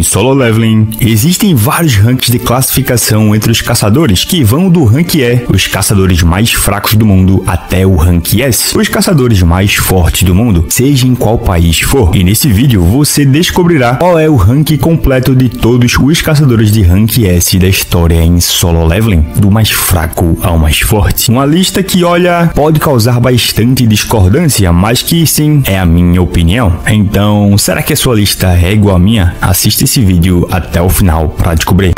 Solo Leveling, existem vários ranks de classificação entre os caçadores que vão do rank E, os caçadores mais fracos do mundo, até o rank S, os caçadores mais fortes do mundo, seja em qual país for. E nesse vídeo você descobrirá qual é o rank completo de todos os caçadores de rank S da história em Solo Leveling, do mais fraco ao mais forte. Uma lista que, olha, pode causar bastante discordância, mas que sim, é a minha opinião. Então, será que a sua lista é igual à minha? Assista esse vídeo até o final para descobrir.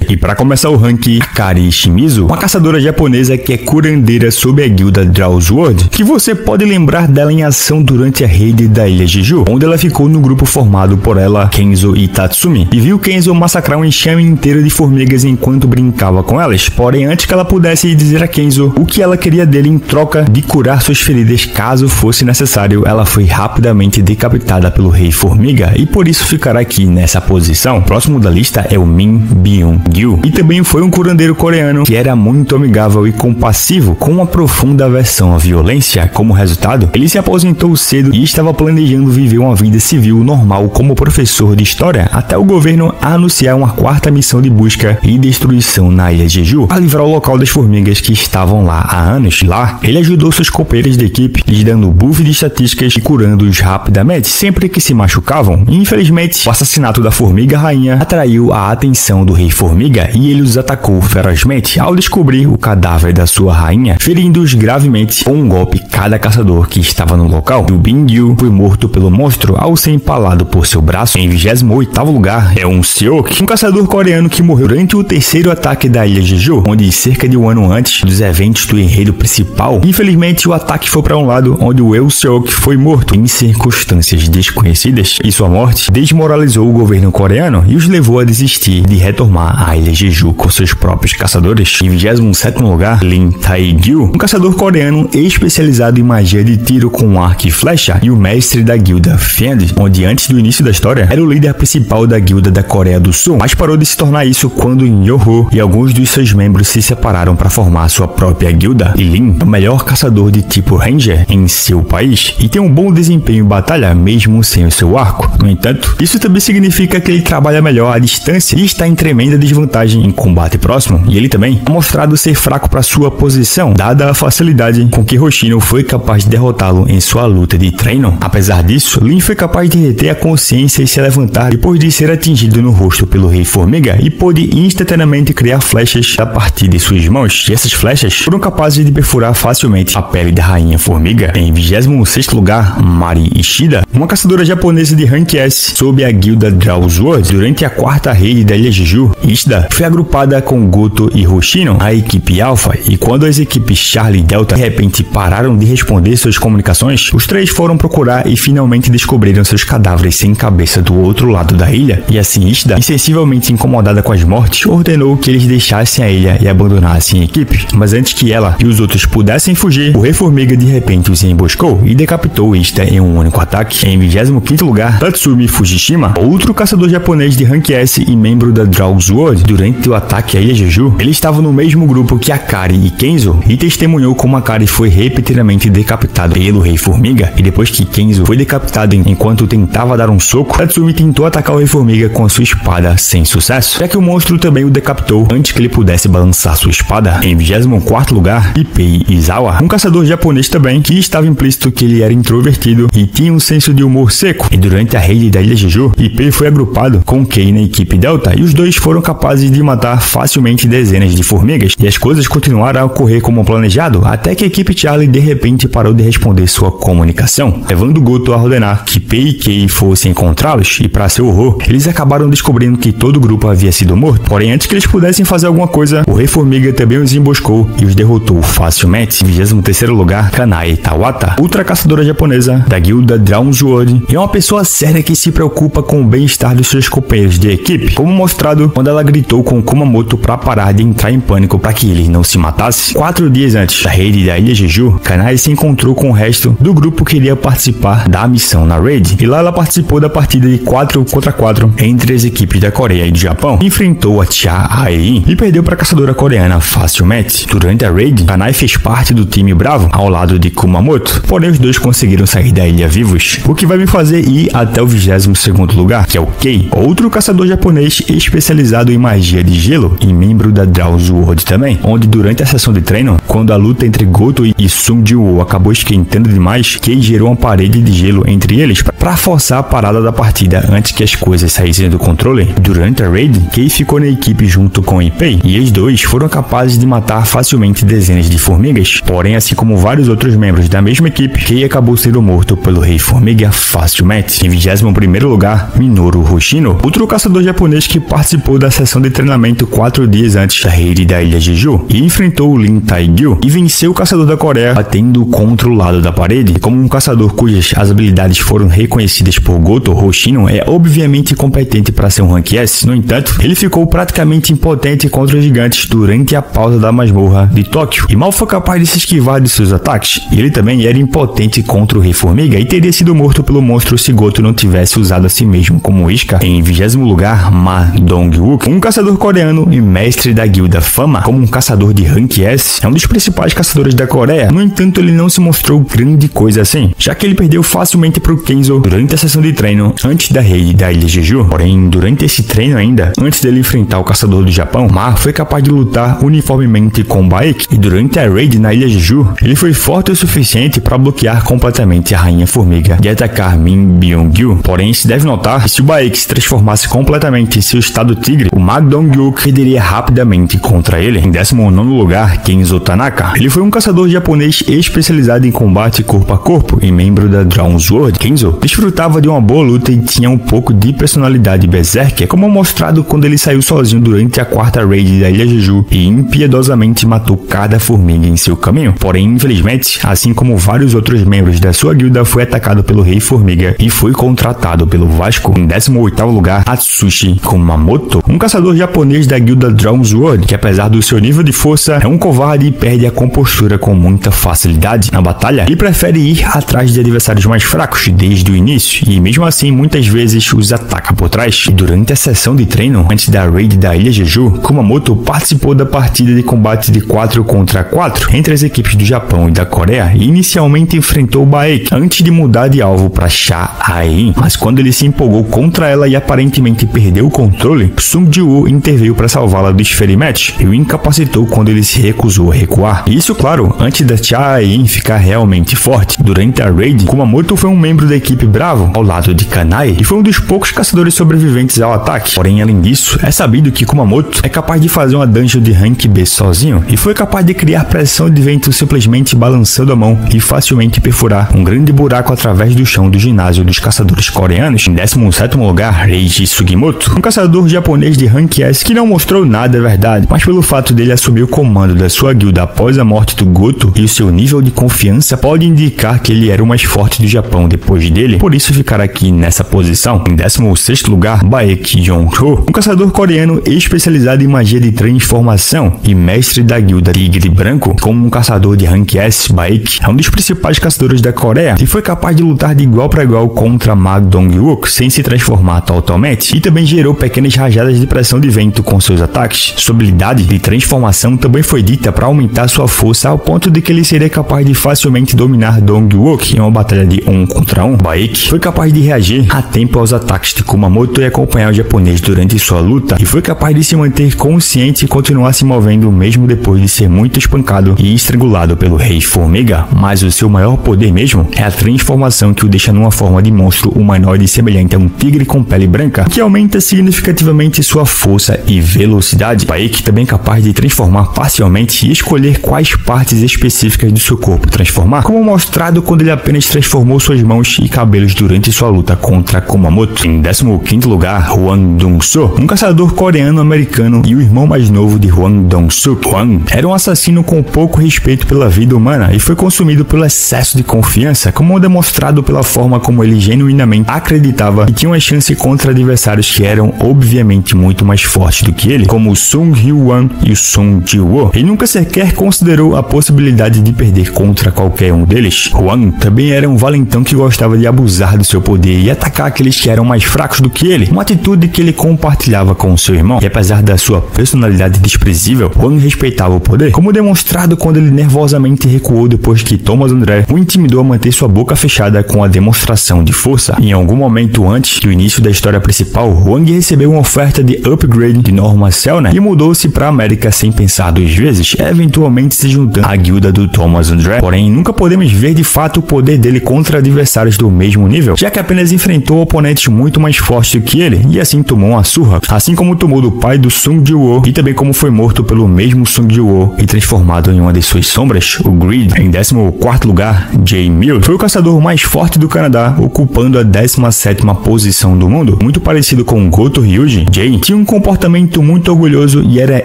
E para começar o ranking, Akari Shimizu, uma caçadora japonesa que é curandeira sob a guilda Drawsword, que você pode lembrar dela em ação durante a raid da ilha Jeju, onde ela ficou no grupo formado por ela, Kenzo e Tatsumi, e viu Kenzo massacrar um enxame inteiro de formigas enquanto brincava com elas. Porém, antes que ela pudesse dizer a Kenzo o que ela queria dele em troca de curar suas feridas caso fosse necessário, ela foi rapidamente decapitada pelo Rei Formiga e por isso ficará aqui nessa posição. O próximo da lista é o Min Byung-gyu, e também foi um curandeiro coreano que era muito amigável e compassivo, com uma profunda aversão à violência. Como resultado, ele se aposentou cedo e estava planejando viver uma vida civil normal como professor de história, até o governo anunciar uma quarta missão de busca e destruição na ilha Jeju para livrar o local das formigas que estavam lá há anos. Lá, ele ajudou seus companheiros de equipe, lhes dando buff de estatísticas e curando-os rapidamente sempre que se machucavam. E, infelizmente, o assassinato da formiga rainha atraiu a atenção do Rei Formiga e ele os atacou ferozmente ao descobrir o cadáver da sua rainha, ferindo-os gravemente com um golpe cada caçador que estava no local. O Byung-gyu foi morto pelo monstro ao ser empalado por seu braço. Em 28º lugar é um Seok, um caçador coreano que morreu durante o terceiro ataque da ilha Jeju, onde cerca de um ano antes dos eventos do enredo principal. Infelizmente, o ataque foi para um lado onde o El Seok foi morto em circunstâncias desconhecidas, e sua morte desmoralizou o governo coreano e os levou a desistir de retomar a ilha Jeju com seus próprios caçadores. Em 27º lugar, Lin Tae-gyu, um caçador coreano especializado em magia de tiro com arco e flecha e o mestre da guilda Fiend, onde antes do início da história era o líder principal da guilda da Coreia do Sul, mas parou de se tornar isso quando Yoho e alguns dos seus membros se separaram para formar sua própria guilda. E Lin é o melhor caçador de tipo Ranger em seu país e tem um bom desempenho em batalha mesmo sem o seu arco. No entanto, isso também significa que ele trabalha melhor à distância e está em tremenda desvantagem em combate próximo, e ele também é mostrado ser fraco para sua posição, dada a facilidade com que Hoshino foi capaz de derrotá-lo em sua luta de treino. Apesar disso, Lin foi capaz de reter a consciência e se levantar depois de ser atingido no rosto pelo Rei Formiga e pôde instantaneamente criar flechas a partir de suas mãos, e essas flechas foram capazes de perfurar facilmente a pele da Rainha Formiga. Em 26º lugar, Mari Ishida, uma caçadora japonesa de rank S sob a guilda Drawsword. Durante a quarta raid da ilha Jeju, Ishida foi agrupada com Goto e Hoshino, a equipe Alpha, e quando as equipes Charlie e Delta de repente pararam de responder suas comunicações, os três foram procurar e finalmente descobriram seus cadáveres sem cabeça do outro lado da ilha. E assim Ishida, insensivelmente incomodada com as mortes, ordenou que eles deixassem a ilha e abandonassem a equipe. Mas antes que ela e os outros pudessem fugir, o Rei Formiga de repente os emboscou e decapitou Ishida em um único ataque. Em 25º lugar, Tatsumi Fujishima, outro caçador japonês de rank S e membro da Drawsword. Durante o ataque à ilha Jeju, ele estava no mesmo grupo que Akari e Kenzo e testemunhou como Akari foi repetidamente decapitado pelo Rei Formiga, e depois que Kenzo foi decapitado enquanto tentava dar um soco, Tatsumi tentou atacar o Rei Formiga com a sua espada sem sucesso, já que o monstro também o decapitou antes que ele pudesse balançar sua espada. Em 24º lugar, Ipei Izawa, um caçador japonês também que estava implícito que ele era introvertido e tinha um senso de humor seco, e durante a raid da ilha Jeju, Ipei foi agrupado com Kei na equipe Delta e os dois foram capazes de matar facilmente dezenas de formigas, e as coisas continuaram a ocorrer como planejado, até que a equipe Charlie de repente parou de responder sua comunicação, levando Goto a ordenar que Pei e Kei fossem encontrá-los, e para seu horror, eles acabaram descobrindo que todo o grupo havia sido morto. Porém, antes que eles pudessem fazer alguma coisa, o Rei Formiga também os emboscou e os derrotou facilmente. Em 23º lugar, Kanae Tawata, outra caçadora japonesa da guilda Drawsword, e é uma pessoa séria que se preocupa com o bem-estar dos seus companheiros de equipe, como mostrado quando ela gritou lutou com Kumamoto para parar de entrar em pânico para que ele não se matasse. 4 dias antes da raid da Ilha Jeju, Kanai se encontrou com o resto do grupo que iria participar da missão na raid, e lá ela participou da partida de 4 contra 4 entre as equipes da Coreia e do Japão. Enfrentou a Cha Ae e perdeu para a caçadora coreana facilmente. Durante a raid, Kanai fez parte do time Bravo ao lado de Kumamoto, porém os dois conseguiram sair da ilha vivos, o que vai me fazer ir até o 22º lugar, que é o Kei, outro caçador japonês especializado em magia de gelo e membro da Draw Sword também, onde durante a sessão de treino, quando a luta entre Goto e Sung Ji-woo acabou esquentando demais, Kei gerou uma parede de gelo entre eles para forçar a parada da partida antes que as coisas saíssem do controle. Durante a raid, Kei ficou na equipe junto com Ipei, e os dois foram capazes de matar facilmente dezenas de formigas, porém assim como vários outros membros da mesma equipe, Kei acabou sendo morto pelo Rei Formiga facilmente. Em 21º lugar, Minoru Hoshino, outro caçador japonês que participou da sessão de treinamento 4 dias antes da raid da Ilha Jeju, e enfrentou o Lin Tae-gyu e venceu o caçador da Coreia batendo contra o lado da parede. Como um caçador cujas as habilidades foram reconhecidas por Goto, Hoshino é obviamente competente para ser um Rank S. No entanto, ele ficou praticamente impotente contra os gigantes durante a pausa da masmorra de Tóquio e mal foi capaz de se esquivar de seus ataques. Ele também era impotente contra o Rei Formiga e teria sido morto pelo monstro se Goto não tivesse usado a si mesmo como isca. Em 20º lugar, Ma Dong-wook, um caçador coreano e mestre da guilda Fama, como um caçador de Rank S, é um dos principais caçadores da Coreia. No entanto, ele não se mostrou grande coisa assim, já que ele perdeu facilmente para o Kenzo durante a sessão de treino antes da raid da Ilha Jeju. Porém, durante esse treino ainda, antes dele enfrentar o caçador do Japão, Ma foi capaz de lutar uniformemente com Baek, e durante a raid na Ilha Jeju, ele foi forte o suficiente para bloquear completamente a Rainha Formiga de atacar Min Byung-gyu. Porém, se deve notar que se o Baek se transformasse completamente em seu estado tigre, o Ma Dong-wook perderia rapidamente contra ele. Em 19º lugar, Kenzo Tanaka. Ele foi um caçador japonês especializado em combate corpo a corpo e membro da Draw Sword. Kenzo desfrutava de uma boa luta e tinha um pouco de personalidade berserker, como mostrado quando ele saiu sozinho durante a 4ª raid da Ilha Jeju e impiedosamente matou cada formiga em seu caminho. Porém, infelizmente, assim como vários outros membros da sua guilda, foi atacado pelo Rei Formiga e foi contratado pelo Vasco. Em 18º lugar, Atsushi Kumamoto, um caçador japonês da guilda Draw Sword, que apesar do seu nível de força, é um covarde e perde a compostura com muita facilidade. Na batalha, ele prefere ir atrás de adversários mais fracos desde o início, e mesmo assim muitas vezes os ataca por trás. E durante a sessão de treino, antes da raid da Ilha Jeju, Kumamoto participou da partida de combate de 4 contra 4 entre as equipes do Japão e da Coreia, e inicialmente enfrentou Baek, antes de mudar de alvo para Cha Ae, mas quando ele se empolgou contra ela e aparentemente perdeu o controle, Sung Ji-woo interveio para salvá-la do esferimete e o incapacitou quando ele se recusou a recuar. Isso, claro, antes da Cha Ae ficar realmente forte. Durante a raid, Kumamoto foi um membro da equipe Bravo, ao lado de Kanai, e foi um dos poucos caçadores sobreviventes ao ataque. Porém, além disso, é sabido que Kumamoto é capaz de fazer uma dungeon de Rank B sozinho, e foi capaz de criar pressão de vento simplesmente balançando a mão e facilmente perfurar um grande buraco através do chão do ginásio dos caçadores coreanos. Em 17º lugar, Reiji Sugimoto, um caçador japonês de Rank S que não mostrou nada, é verdade, mas pelo fato dele assumir o comando da sua guilda após a morte do Goto e o seu nível de confiança pode indicar que ele era o mais forte do Japão depois dele, por isso ficar aqui nessa posição. Em 16º lugar, Baek Jong-ho, um caçador coreano especializado em magia de transformação e mestre da guilda Tigre Branco. Como um caçador de Rank S, Baek é um dos principais caçadores da Coreia e foi capaz de lutar de igual para igual contra Ma Dong-wook sem se transformar totalmente, e também gerou pequenas rajadas de pressão de vento com seus ataques. Sua habilidade de transformação também foi dita para aumentar sua força ao ponto de que ele seria capaz de facilmente dominar Dong-wook em uma batalha de 1 contra 1. Baek foi capaz de reagir a tempo aos ataques de Kumamoto e acompanhar o japonês durante sua luta, e foi capaz de se manter consciente e continuar se movendo mesmo depois de ser muito espancado e estrangulado pelo Rei Formiga. Mas o seu maior poder mesmo é a transformação que o deixa numa forma de monstro humanoide semelhante a um tigre com pele branca, que aumenta significativamente sua força e velocidade. Baek também é capaz de transformar parcialmente e escolher quais partes específicas do seu corpo transformar, como mostrado quando ele apenas transformou suas mãos e cabelos durante sua luta contra Kumamoto. Em 15º lugar, Hwang Dong-soo, um caçador coreano-americano e o irmão mais novo de Hwang Dong-suk. Hwang era um assassino com pouco respeito pela vida humana e foi consumido pelo excesso de confiança, como demonstrado pela forma como ele genuinamente acreditava que tinha uma chance contra adversários que eram obviamente muito mais fortes do que ele, como o Sung Hyo-won e o Sung Ji-woo, e nunca sequer considerou a possibilidade de perder contra qualquer um deles. Hwan também era um valentão que gostava de abusar do seu poder e atacar aqueles que eram mais fracos do que ele, uma atitude que ele compartilhava com seu irmão. E apesar da sua personalidade desprezível, Hwan respeitava o poder, como demonstrado quando ele nervosamente recuou depois que Thomas André o intimidou a manter sua boca fechada com a demonstração de força. Em algum momento antes do início da história principal, Hwang recebeu uma oferta de upgrade de Norma Selner e mudou-se para a América sem pensar duas vezes, eventualmente se juntando à guilda do Thomas André. Porém, nunca podemos ver de fato o poder dele contra adversários do mesmo nível, já que apenas enfrentou oponentes muito mais fortes do que ele e assim tomou uma surra, assim como tomou do pai do Sung Ji-woo e também como foi morto pelo mesmo Sung Ji-woo e transformado em uma de suas sombras, o Greed. Em 14º lugar, Jay Mills foi o caçador mais forte do Canadá, ocupando a 17ª posição do mundo. Muito parecido com Goto Ryuji, Jay tinha um comportamento muito orgulhoso e era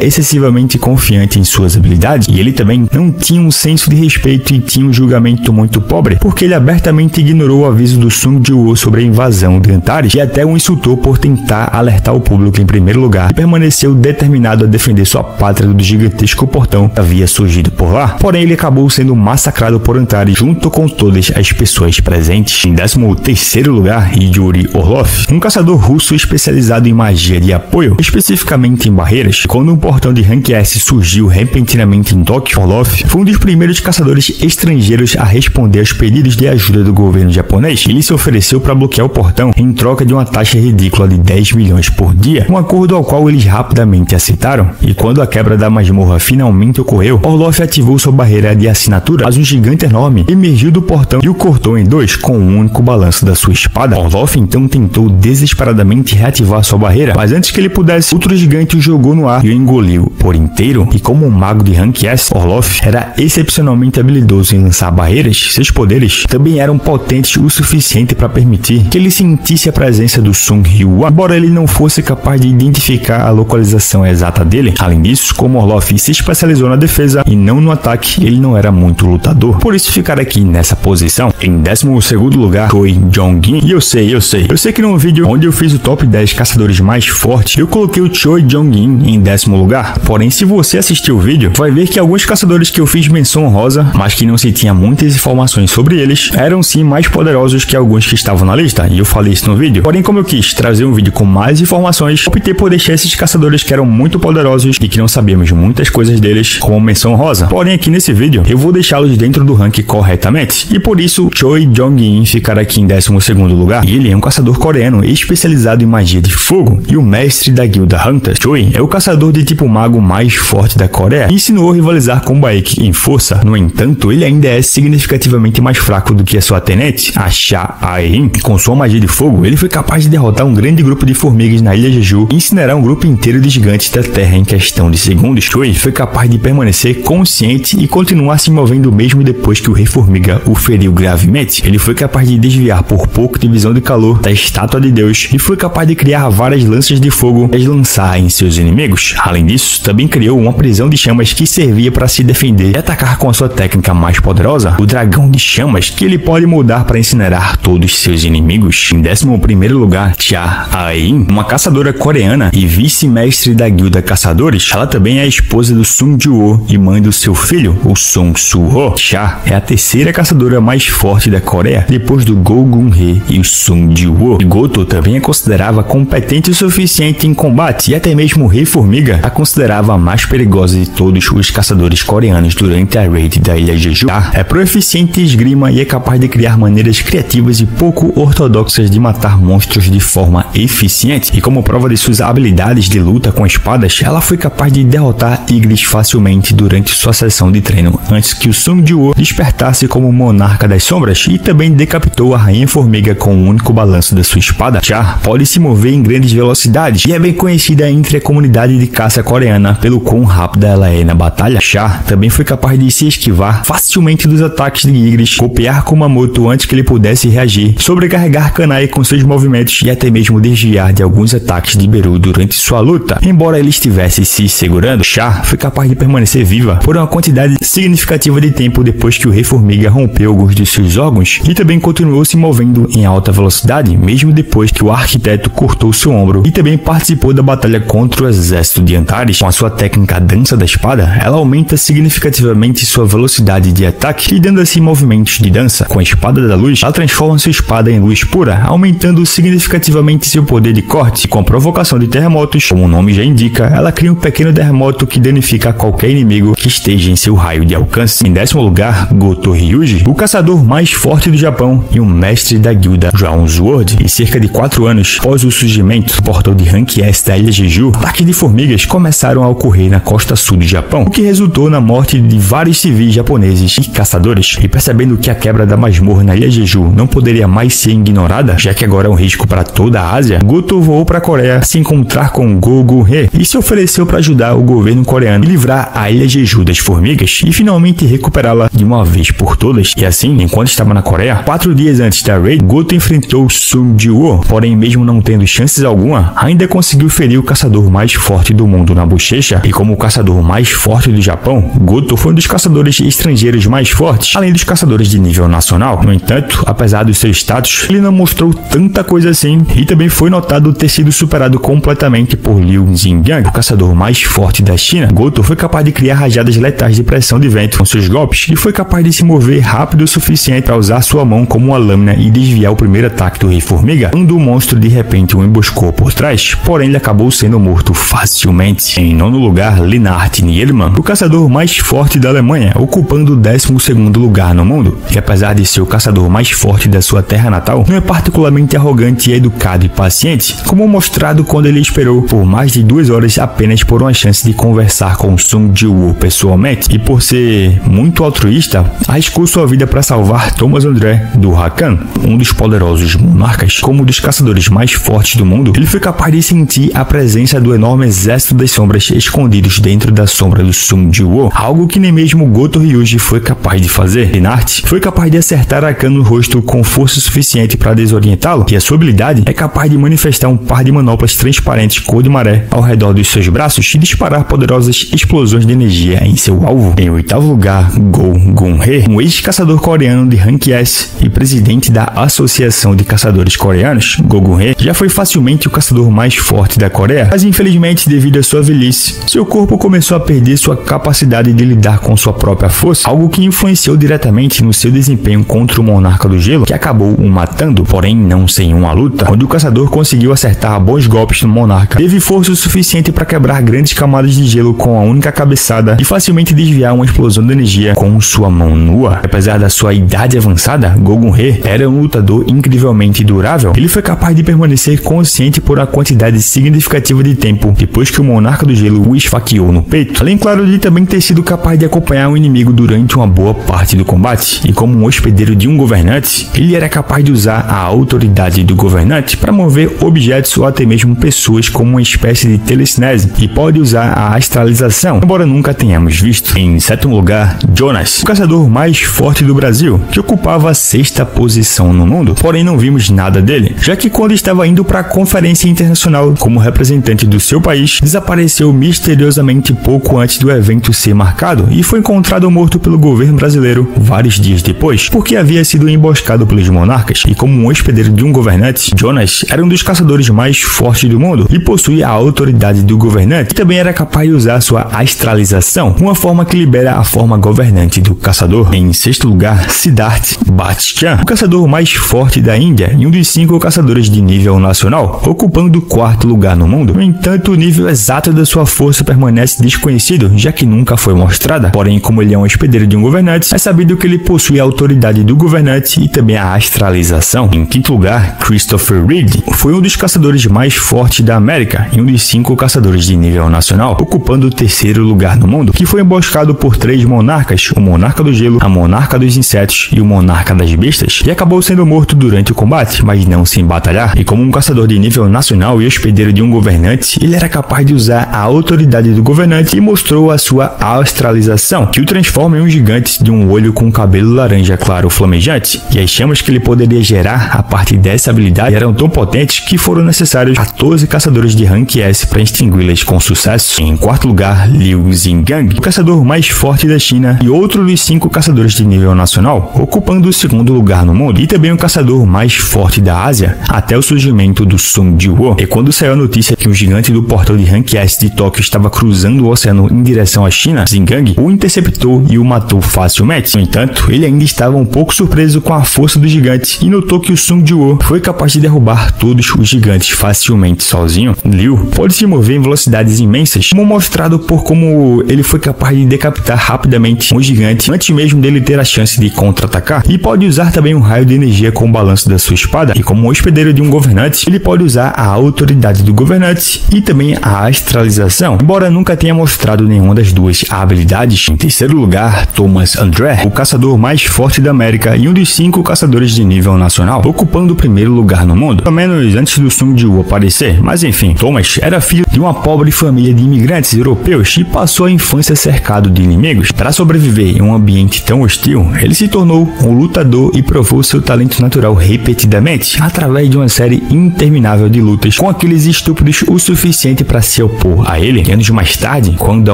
excessivamente confiante em suas habilidades, e ele também não tinha um senso de respeito e tinha um julgamento muito pobre, porque ele abertamente ignorou o aviso do Sung Ji-woo sobre a invasão de Antares e até o insultou por tentar alertar o público em primeiro lugar, e permaneceu determinado a defender sua pátria do gigantesco portão que havia surgido por lá. Porém, ele acabou sendo massacrado por Antares junto com todas as pessoas presentes. Em 13º lugar, Yuri Orlov, um caçador russo especializado em magia de apoio, especificamente em barreiras. Quando um portão de Rank S surgiu repentinamente em Tóquio, Orlov foi um dos primeiros caçadores estrangeiros a responder aos pedidos de ajuda do governo japonês. Ele se ofereceu para bloquear o portão em troca de uma taxa ridícula de 10 milhões por dia, um acordo ao qual eles rapidamente aceitaram. E quando a quebra da masmorra finalmente ocorreu, Orlov ativou sua barreira de assinatura, mas um gigante enorme emergiu do portão e o cortou em dois com um único balanço da sua espada. Orlov então tentou desesperadamente reativar sua barreira, mas antes que ele pudesse, outro gigante o jogou no ar e o engoliu por inteiro. E como um mago de Rank S, Orlov era excepcionalmente habilidoso em lançar barreiras. Seus poderes também eram potentes o suficiente para permitir que ele sentisse a presença do Sung Hyo-won, embora ele não fosse capaz de identificar a localização exata dele. Além disso, como Orlov se especializou na defesa e não no ataque, ele não era muito lutador, por isso ficar aqui nessa posição. Em 12º lugar, Choi Jong-in. E eu sei que no vídeo onde eu fiz o top 10 caçadores mais fortes, eu coloquei o Choi Jong-in em 10º lugar. Porém, se você assistir o vídeo, vai ver que alguns caçadores que eu fiz menção honrosa, mas que não se tinha muitas informações sobre eles, eram sim mais poderosos que alguns que estavam na lista, e eu falei isso no vídeo. Porém, como eu quis trazer um vídeo com mais informações, optei por deixar esses caçadores que eram muito poderosos e que não sabíamos muitas coisas deles como menção honrosa. Porém, aqui nesse vídeo, eu vou deixá-los dentro do rank corretamente, e por isso Choi Jong-in ficará aqui em 12º lugar. E ele é um caçador coreano especializado em magia de fogo e o mestre da guilda Hunter. Choi é o caçador de tipo mago mais forte da Coreia e ensinou a rivalizar com Baek em força. No entanto, ele ainda é significativamente mais fraco do que a sua tenente, a Cha Ae-in. Com sua magia de fogo, ele foi capaz de derrotar um grande grupo de formigas na ilha Jeju e incinerar um grupo inteiro de gigantes da Terra em questão de segundos. Choi foi capaz de permanecer consciente e continuar se movendo mesmo depois que o Rei Formiga o feriu gravemente. Ele foi capaz de desviar por pouco de visão de calor da estátua de Deus e foi capaz de criar várias lanças de fogo e as lançar em seus inimigos. Além disso, também criou uma prisão de chamas que servia para se defender e atacar com a sua técnica mais poderosa, o dragão de chamas, que ele pode mudar para incinerar todos seus inimigos. Em 11º lugar, Cha Ae-in, uma caçadora coreana e vice-mestre da guilda Caçadores. Ela também é a esposa do Sung Ji-woo e mãe do seu filho, o Sung Soo-ho. Cha é a terceira caçadora mais forte da Coreia, depois do Go Gun-hee e o Sung Ji-woo. E Goto também a considerava competente o suficiente em combate, e até mesmo o Rei Formiga a considerava a mais perigosa de todos os caçadores coreanos durante a raid da ilha Jeju. Cha é proficiente em esgrima e é capaz de criar maneiras criativas e pouco ortodoxas de matar monstros de forma eficiente, e como prova de suas habilidades de luta com espadas, ela foi capaz de derrotar Igris facilmente durante sua sessão de treino, antes que o Sung Ji-woo despertasse como monarca das sombras, e também decapitou a Rainha Formiga com um único balanço da sua espada. Cha pode se mover em grandes velocidades e é bem conhecida entre a comunidade de caça coreana pelo quão rápida ela é na batalha. Cha também foi capaz de se esquivar facilmente dos ataques de Igris, copiar Kumamoto antes que ele pudesse reagir, sobrecarregar Kanai com seus movimentos e até mesmo desviar de alguns ataques de Beru durante sua luta. Embora ele estivesse se segurando, Cha foi capaz de permanecer viva por uma quantidade significativa de tempo depois que o Rei Formiga rompeu alguns de seus órgãos, e também continuou se movendo em alta velocidade mesmo depois que o arquiteto cortou seu ombro, e também participou participou da batalha contra o exército de Antares. Com a sua técnica dança da espada, ela aumenta significativamente sua velocidade de ataque e dando assim movimentos de dança. Com a espada da luz, ela transforma sua espada em luz pura, aumentando significativamente seu poder de corte. E com a provocação de terremotos, como o nome já indica, ela cria um pequeno terremoto que danifica qualquer inimigo que esteja em seu raio de alcance. Em 10º lugar, Goto Ryuji, o caçador mais forte do Japão e um mestre da guilda Drown Sword. E cerca de 4 anos após o surgimento do portal de Rank S da ilha Jeju, ataques de formigas começaram a ocorrer na costa sul do Japão, o que resultou na morte de vários civis japoneses e caçadores. E percebendo que a quebra da masmorra na ilha Jeju não poderia mais ser ignorada, já que agora é um risco para toda a Ásia, Goto voou para a Coreia se encontrar com Go Gun-hee e se ofereceu para ajudar o governo coreano a livrar a ilha Jeju das formigas e finalmente recuperá-la de uma vez por todas. E assim, enquanto estava na Coreia, 4 dias antes da raid, Goto enfrentou Sung Ji-woo, porém mesmo não tendo chances alguma, ainda conseguiu ferir o caçador mais forte do mundo na bochecha. E como o caçador mais forte do Japão, Goto foi um dos caçadores estrangeiros mais fortes, além dos caçadores de nível nacional. No entanto, apesar do seu status, ele não mostrou tanta coisa assim e também foi notado ter sido superado completamente por Liu Xingang, o caçador mais forte da China. Goto foi capaz de criar rajadas letais de pressão de vento com seus golpes e foi capaz de se mover rápido o suficiente para usar sua mão como uma lâmina e desviar o primeiro ataque do Rei Formiga, quando o monstro de repente o emboscou por trás, porém ele acabou sendo morto facilmente. Em 9º lugar, Lennart Nielman, o caçador mais forte da Alemanha, ocupando o 12º lugar no mundo. E apesar de ser o caçador mais forte da sua terra natal, não é particularmente arrogante, educado e paciente, como mostrado quando ele esperou por mais de 2 horas apenas por uma chance de conversar com Sung Ji-woo pessoalmente, e por ser muito altruísta, arriscou sua vida para salvar Thomas André do Rakan, um dos poderosos monarcas. Como um dos caçadores mais fortes do mundo, ele foi capaz de sentir a presença do enorme exército das sombras escondidos dentro da sombra do Sung Ji-woo, algo que nem mesmo Goto Ryuji foi capaz de fazer. Lennart foi capaz de acertar Rakan no rosto com força suficiente para desorientá-lo, e a sua habilidade é capaz de manifestar um par de manoplas transparentes cor de maré ao redor dos seus braços e disparar poderosas explosões de energia em seu alvo. Em 8º lugar, Go Gun-hee, um ex-caçador coreano de Rank S e presidente da Associação de Caçadores Coreanos. Go Gun-hee já foi facilmente o caçador mais forte da Coreia, mas infelizmente devido à sua velhice, seu corpo começou a perder sua capacidade de lidar com sua própria força, algo que influenciou diretamente no seu desempenho contra o Monarca do Gelo, que acabou o matando, porém não sem uma luta, onde o caçador conseguiu acertar bons golpes no Monarca, teve força o suficiente para quebrar grandes camadas de gelo com a única cabeçada e facilmente desviar uma explosão de energia com sua mão nua. Apesar da sua idade avançada, Go Gun-hee era um lutador incrivelmente durável. Ele foi capaz de permanecer consciente por uma quantidade significativa de tempo depois que o Monarca do Gelo o esfaqueou no peito, além claro de também ter sido capaz de acompanhar o inimigo durante uma boa parte do combate. E como um hospedeiro de um governante, ele era capaz de usar a autoridade do governante para mover objetos ou até mesmo pessoas como uma espécie de telecinese, e pode usar a astralização, embora nunca tenhamos visto. Em 7º lugar, Jonas, o caçador mais forte do Brasil, que ocupava a 6ª posição no mundo, porém não vimos nada dele, já que quando estava indo para a conferência internacional como representante do seu país, desapareceu misteriosamente pouco antes do evento ser marcado e foi encontrado morto pelo governo brasileiro vários dias depois, porque havia sido emboscado pelos monarcas. E como um hospedeiro de um governante, Jonas era um dos caçadores mais fortes do mundo e possuía a autoridade do governante, e também era capaz de usar sua astralização, uma forma que libera a forma governante do caçador. Em 6º lugar, Siddharth Bhattacharya, o caçador mais forte da Índia e um dos 5 caçadores de nível nacional, ocupando o 4º lugar no mundo. No entanto, o nível exato da sua força permanece desconhecido, já que nunca foi mostrada. Porém, como ele é um hospedeiro de um governante, é sabido que ele possui a autoridade do governante e também a astralização. Em 5º lugar, Christopher Reed foi um dos caçadores mais fortes da América e um dos 5 caçadores de nível nacional, ocupando o 3º lugar no mundo, que foi emboscado por 3 monarcas, o Monarca do Gelo, a Monarca dos Insetos e o Monarca das Bestas, e acabou sendo morto durante o combate, mas não sem batalhar. E como um caçador de nível nacional e hospedeiro de um governante, ele era capaz de usar a autoridade do governante e mostrou a sua astralização, que o transforma em um gigante de um olho com cabelo laranja claro flamejante, e as chamas que ele poderia gerar a partir dessa habilidade eram tão potentes que foram necessários 14 caçadores de Rank S para extingui-las com sucesso. Em 4º lugar, Liu Xingang, o caçador mais forte da China e outro dos 5 caçadores de nível nacional, ocupando o 2º lugar no mundo, e também o caçador mais forte da Ásia, até o surgimento do Sung Ji-woo. E quando saiu a notícia que um gigante do portão de Rank S de Tóquio estava cruzando o oceano em direção à China, Zingang o interceptou e o matou facilmente. No entanto, ele ainda estava um pouco surpreso com a força do gigante e notou que o Sung Jiwoo foi capaz de derrubar todos os gigantes facilmente sozinho. Liu pode se mover em velocidades imensas, como mostrado por como ele foi capaz de decapitar rapidamente um gigante antes mesmo dele ter a chance de contra-atacar, e pode usar também um raio de energia com o balanço da sua espada, e como hospedeiro de um governante, ele pode usar a autoridade do governante e também a astralização, embora nunca tenha mostrado nenhuma das duas habilidades. Em terceiro lugar, Thomas André, o caçador mais forte da América e um dos 5 caçadores de nível nacional, ocupando o primeiro lugar no mundo, pelo menos antes do Sung Jiwoo aparecer. Mas enfim, Thomas era filho de uma pobre família de imigrantes europeus e passou a infância cercado de inimigos. Para sobreviver em um ambiente tão hostil, ele se tornou um lutador e provou seu talento natural repetidamente, através de uma série interminável de lutas com aqueles estúpidos o suficiente para se opor a ele. E anos mais tarde, quando a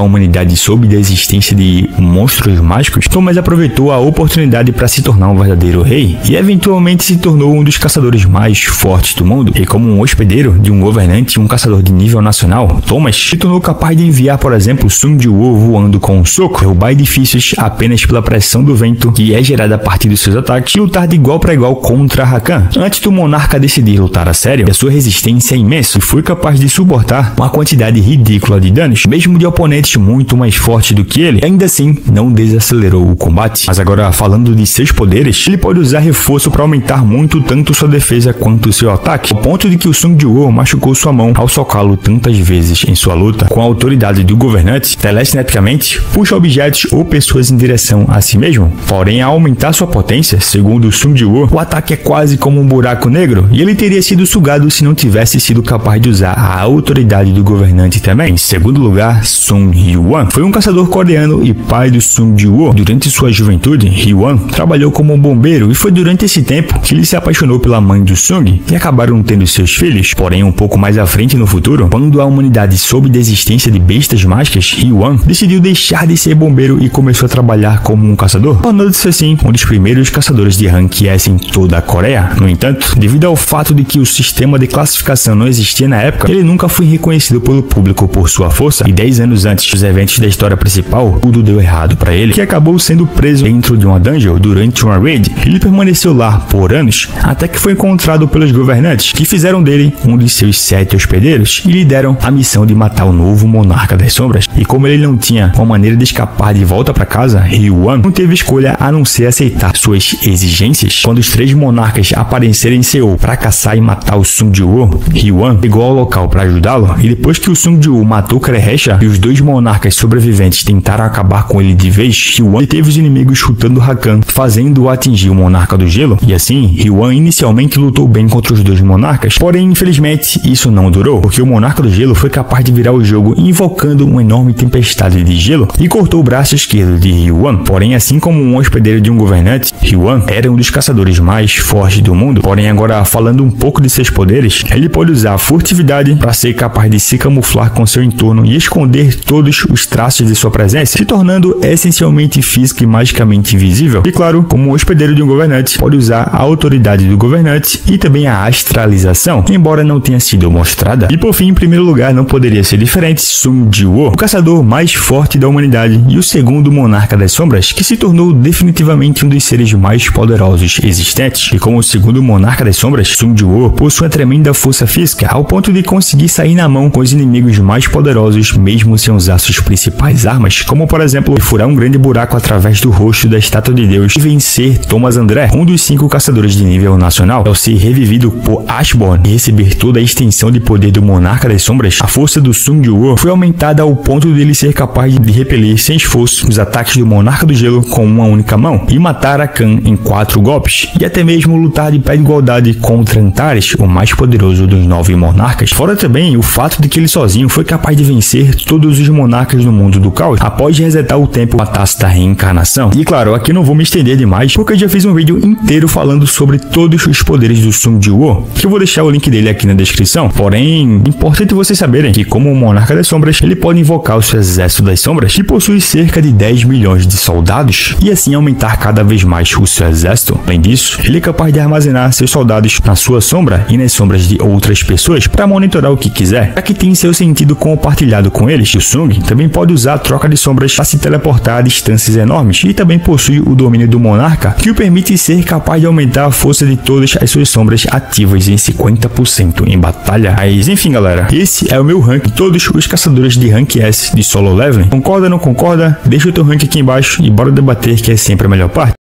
humanidade soube da existência de monstros mágicos, Thomas aproveitou a oportunidade para se tornar um verdadeiro rei e eventualmente se tornou um dos caçadores mais fortes do mundo. E como um hospedeiro de um governante e um caçador de nível nacional, Thomas se tornou capaz de enviar, por exemplo, Sung Jiwoo voando com um soco, derrubar edifícios apenas pela pressão do vento que é gerada a partir dos seus ataques e lutar de igual para igual contra Rakan. Antes do monarca decidir lutar a sério, a sua resistência é imensa e foi capaz de suportar uma quantidade ridícula de danos, mesmo de oponentes muito mais fortes do que ele, ainda assim não desacelerou o combate. Mas agora, falando de seus poderes, ele pode usar reforço para aumentar muito tanto sua defesa quanto seu ataque, ao ponto de que o Sung Jiwoo machucou sua mão ao socá-lo tantas vezes em sua luta. Com a autoridade do governante, telecineticamente puxa objetos ou pessoas em direção a si mesmo. Porém, ao aumentar sua potência, segundo o Sung Jiwoo, o ataque é quase como um buraco negro e ele teria sido sugado se não tivesse sido capaz de usar a autoridade do governante também. Em segundo lugar, Sung Hee-wan foi um caçador coreano e pai do Sung Jiwoo. Durante sua juventude, Hee-wan trabalhou como um bombeiro e foi durante esse tempo que ele se apaixonou pela mãe do Sung e acabaram tendo seus filhos. Porém, um pouco mais à frente no futuro, quando a humanidade soube da existência de bestas mágicas, Hee-wan decidiu deixar de ser bombeiro e começou a trabalhar como um caçador, tornando-se assim um dos primeiros caçadores de Rank S em toda a Coreia. No entanto, devido ao fato de que o sistema de classificação não existia na época, ele nunca foi reconhecido pelo público por sua força, e 10 anos antes dos eventos da história principal, tudo deu errado para ele, que acabou sendo preso dentro de uma dungeon durante uma raid. Ele permaneceu lá por anos, até que foi encontrado pelos governantes, que fizeram dele um de seus 7 hospedeiros e lhe deram a missão de matar o novo monarca das sombras. E como ele não tinha uma maneira de escapar de volta para casa, Hee-wan não teve escolha a não ser aceitar suas exigências. Quando os 3 monarcas aparecerem em Seul para caçar e matar o Sung Jiwoo, Hee-wan chegou ao local para ajudá-lo, e depois que o Sung Jiwoo matou Kreresha e os 2 monarcas sobreviventes tentaram acabar com ele de vez, Hee-wan teve os inimigos chutando Rakan, fazendo-o atingir o monarca do gelo, e assim, Hee-wan inicialmente lutou bem contra os 2 monarcas, porém infelizmente isso não durou, porque o monarca do gelo foi capaz de virar o jogo invocando uma enorme tempestade de gelo e cortou o braço esquerdo de Hee-wan. Porém, assim como um hospedeiro de um governante, Hee-wan era um dos caçadores mais fortes do mundo. Porém, agora falando um pouco de seus poderes, ele pode usar a furtividade para ser capaz de se camuflar com seu entorno e esconder todos os traços de sua presença, se tornando essencialmente física e magicamente invisível. E claro, como um hospedeiro de um governante, pode usar a autoridade do governante e também a astralização, embora não tenha sido mostrada. E por fim, em primeiro lugar, não poderia ser diferente, Sung Jiwoo, o caçador mais forte da humanidade e o segundo monarca das sombras, que se tornou definitivamente um dos seres mais poderosos existentes. E como o segundo monarca das sombras, Sung Jiwoo possui uma tremenda força física, ao ponto de conseguir sair na mão com os inimigos mais poderosos, mesmo sem usar suas principais armas, como por exemplo, furar um grande buraco através do rosto da estátua de Deus e vencer Thomas André, um dos 5 caçadores de nível nacional. Ao ser revivido por Ashborn e receber toda a extensão de poder do monarca das sombras, a força do Sung Jiwoo foi aumentada ao ponto de ele ser capaz de repelir sem esforço os ataques do monarca do gelo com uma única mão e matar Rakan em 4 golpes, e até mesmo lutar de pé de igualdade contra Antares, o mais poderoso dos 9 monarcas. Fora também o fato de que ele sozinho foi capaz de vencer todos os monarcas no mundo do caos, após resetar o tempo com a taça da reencarnação. E claro, aqui não vou me estender demais, porque eu já fiz um vídeo inteiro falando sobre todos os poderes do Sung Jiwoo, que eu vou deixar o link dele aqui na descrição. Porém, importante vocês saberem que como um monarca das sombras, ele pode invocar o seu exército das sombras, que possui cerca de 10 milhões de soldados, e assim aumentar cada vez mais o seu exército. Além disso, ele é capaz de armazenar seus soldados na sua sombra e nas sombras de outras pessoas, caçadores para monitorar o que quiser, já que tem seu sentido compartilhado com eles. O Sung também pode usar a troca de sombras para se teleportar a distâncias enormes e também possui o domínio do Monarca, que o permite ser capaz de aumentar a força de todas as suas sombras ativas em 50% em batalha. Mas enfim, galera, esse é o meu rank de todos os caçadores de rank S de solo leveling. Concorda, não concorda? Deixa o teu rank aqui embaixo e bora debater, que é sempre a melhor parte.